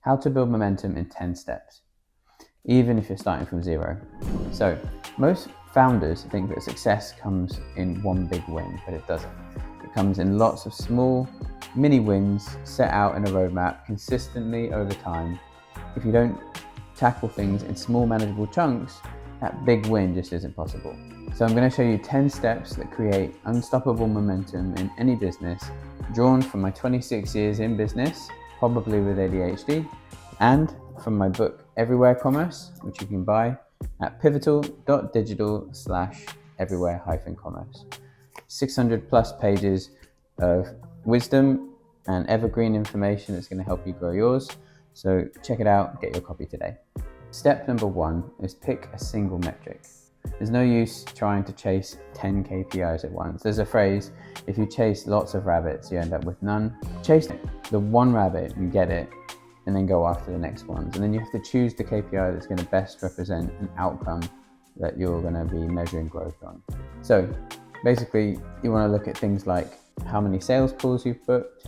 How to build momentum in 10 steps, even if you're starting from zero. So most founders think that success comes in one big win, but it doesn't. It comes in lots of small mini wins set out in a roadmap consistently over time. If you don't tackle things in small manageable chunks, that big win just isn't possible. So I'm going to show you 10 steps that create unstoppable momentum in any business, drawn from my 26 years in business, probably with ADHD, and from my book Everywhere Commerce, which you can buy at pivotal.digital/everywhere-commerce. 600 plus pages of wisdom and evergreen information that's going to help you grow yours. So check it out, get your copy today. Step number 1 is pick a single metric. There's no use trying to chase 10 KPIs at once. There's a phrase, if you chase lots of rabbits, you end up with none. Chase the one rabbit and get it, and then go after the next ones. And then you have to choose the KPI that's going to best represent an outcome that you're going to be measuring growth on. So basically, you want to look at things like how many sales calls you've booked,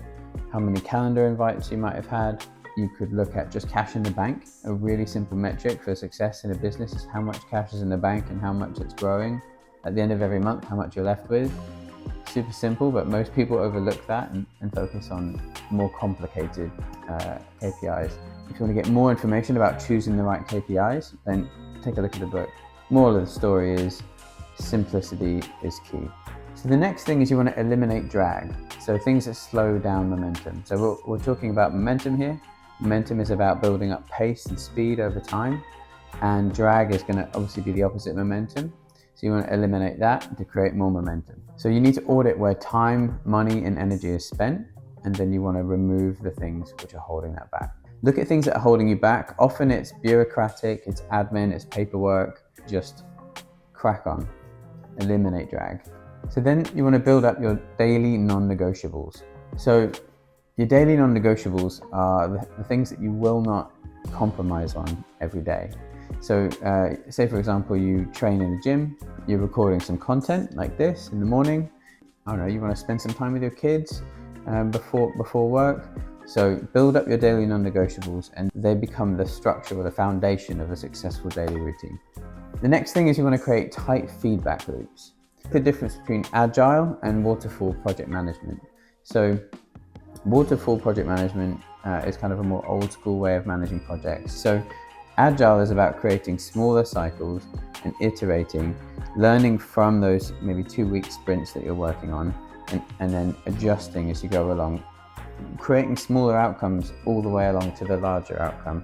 how many calendar invites you might have had. You could look at just cash in the bank. A really simple metric for success in a business is how much cash is in the bank and how much it's growing at the end of every month, how much you're left with. Super simple, but most people overlook that and focus on more complicated KPIs. If you want to get more information about choosing the right KPIs, then take a look at the book. Moral of the story is simplicity is key. So the next thing is you want to eliminate drag. So things that slow down momentum. So we're talking about momentum here. Momentum is about building up pace and speed over time, and drag is going to obviously be the opposite momentum. So you want to eliminate that to create more momentum. So you need to audit where time, money, and energy is spent, and then you want to remove the things which are holding that back. Look at things that are holding you back. Often it's bureaucratic, it's admin, it's paperwork. Just crack on, eliminate drag. So then you want to build up your daily non-negotiables. So your daily non-negotiables are the things that you will not compromise on every day. So say for example, you train in the gym, you're recording some content like this in the morning. I don't know, you want to spend some time with your kids before work. So build up your daily non-negotiables and they become the structure or the foundation of a successful daily routine. The next thing is you want to create tight feedback loops. The difference between agile and waterfall project management. So waterfall project management is kind of a more old school way of managing projects. So agile is about creating smaller cycles and iterating, learning from those maybe 2-week sprints that you're working on, and then adjusting as you go along, creating smaller outcomes all the way along to the larger outcome.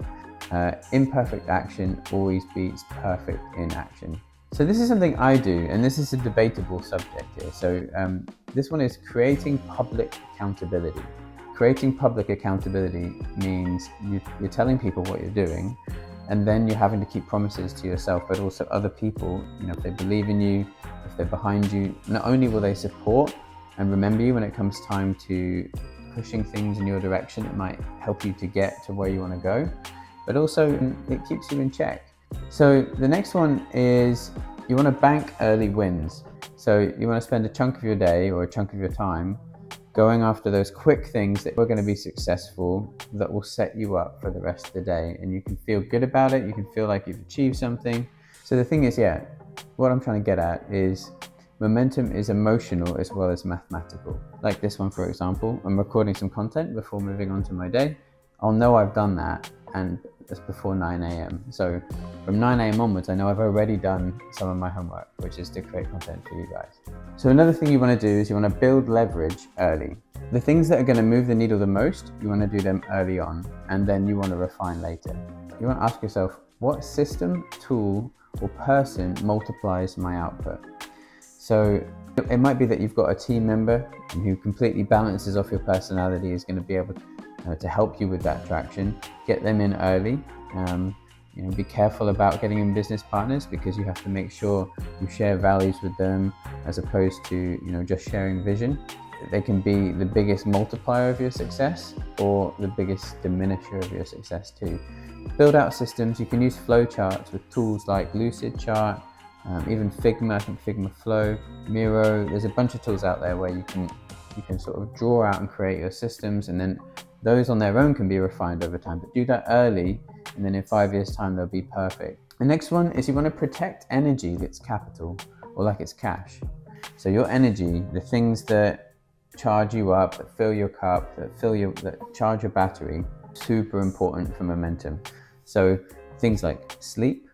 Imperfect action always beats perfect inaction. So this is something I do, and this is a debatable subject here. So this one is creating public accountability. Creating public accountability means you're telling people what you're doing, and then you're having to keep promises to yourself, but also other people. You know, if they believe in you, if they're behind you, not only will they support and remember you when it comes time to pushing things in your direction, it might help you to get to where you want to go, but also it keeps you in check. So the next one is you want to bank early wins. So you want to spend a chunk of your day or a chunk of your time going after those quick things that are going to be successful, that will set you up for the rest of the day, and you can feel good about it. You can feel like you've achieved something. So the thing is, what I'm trying to get at is momentum is emotional as well as mathematical. Like this one, for example, I'm recording some content before moving on to my day. I'll know I've done that, and that's before 9 a.m. So from 9 a.m. onwards, I know I've already done some of my homework, which is to create content for you guys. So another thing you want to do is you want to build leverage early. The things that are going to move the needle the most, you want to do them early on, and then you want to refine later. You want to ask yourself, what system, tool, or person multiplies my output? So it might be that you've got a team member who completely balances off your personality, is going to be able to help you with that traction. Get them in early. Be careful about getting in business partners, because you have to make sure you share values with them as opposed to just sharing vision. They can be the biggest multiplier of your success or the biggest diminisher of your success too. Build out systems. You can use flowcharts with tools like Lucidchart, even Figma. I think Figma Flow, Miro. There's a bunch of tools out there where you can sort of draw out and create your systems, and then Those on their own can be refined over time, but do that early, and then in 5 years' time, they'll be perfect. The next one is you want to protect energy that's capital, or like it's cash. So your energy, the things that charge you up, that fill your cup, that charge your battery, super important for momentum. So things like sleep,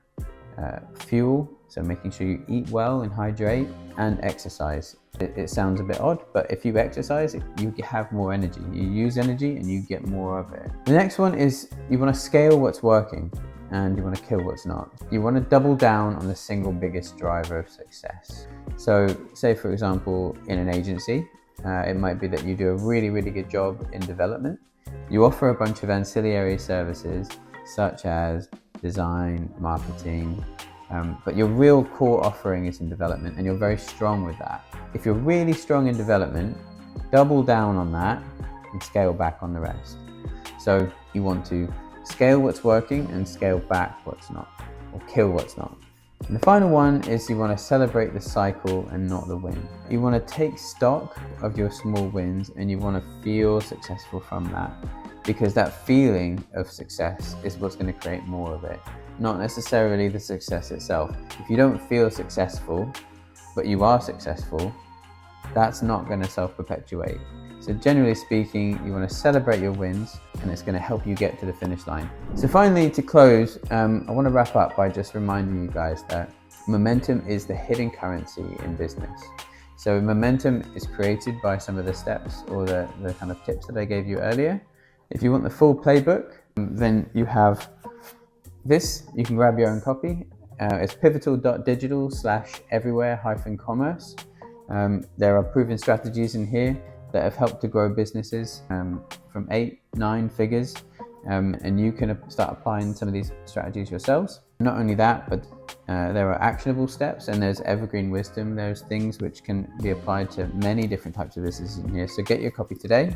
fuel, so making sure you eat well and hydrate, and exercise. It sounds a bit odd, but if you exercise, you have more energy. You use energy and you get more of it. The next one is you want to scale what's working and you want to kill what's not. You want to double down on the single biggest driver of success. So say for example, in an agency, it might be that you do a really, really good job in development. You offer a bunch of ancillary services such as design, marketing, but your real core offering is in development and you're very strong with that. If you're really strong in development, double down on that and scale back on the rest. So you want to scale what's working and scale back what's not, or kill what's not. And the final one is you want to celebrate the cycle and not the win. You want to take stock of your small wins and you want to feel successful from that, because that feeling of success is what's going to create more of it, not necessarily the success itself. If you don't feel successful, but you are successful, that's not going to self-perpetuate. So generally speaking, you want to celebrate your wins and it's going to help you get to the finish line. So finally, to close, I want to wrap up by just reminding you guys that momentum is the hidden currency in business. So momentum is created by some of the steps or the kind of tips that I gave you earlier. If you want the full playbook, then you have this. You can grab your own copy. It's pivotal.digital/everywhere-commerce. There are proven strategies in here that have helped to grow businesses from 8-9 figures, and you can start applying some of these strategies yourselves. Not only that, but there are actionable steps and there's evergreen wisdom. There's things which can be applied to many different types of businesses in here. So get your copy today.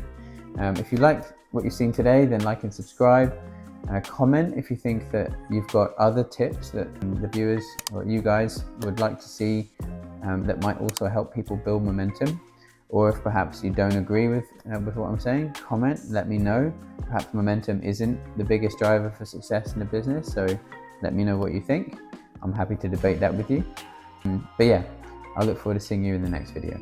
If you liked what you've seen today, then like and subscribe. Comment if you think that you've got other tips that the viewers or you guys would like to see that might also help people build momentum. Or if perhaps you don't agree with what I'm saying, comment, let me know. Perhaps momentum isn't the biggest driver for success in the business, so let me know what you think. I'm happy to debate that with you. But yeah, I look forward to seeing you in the next video.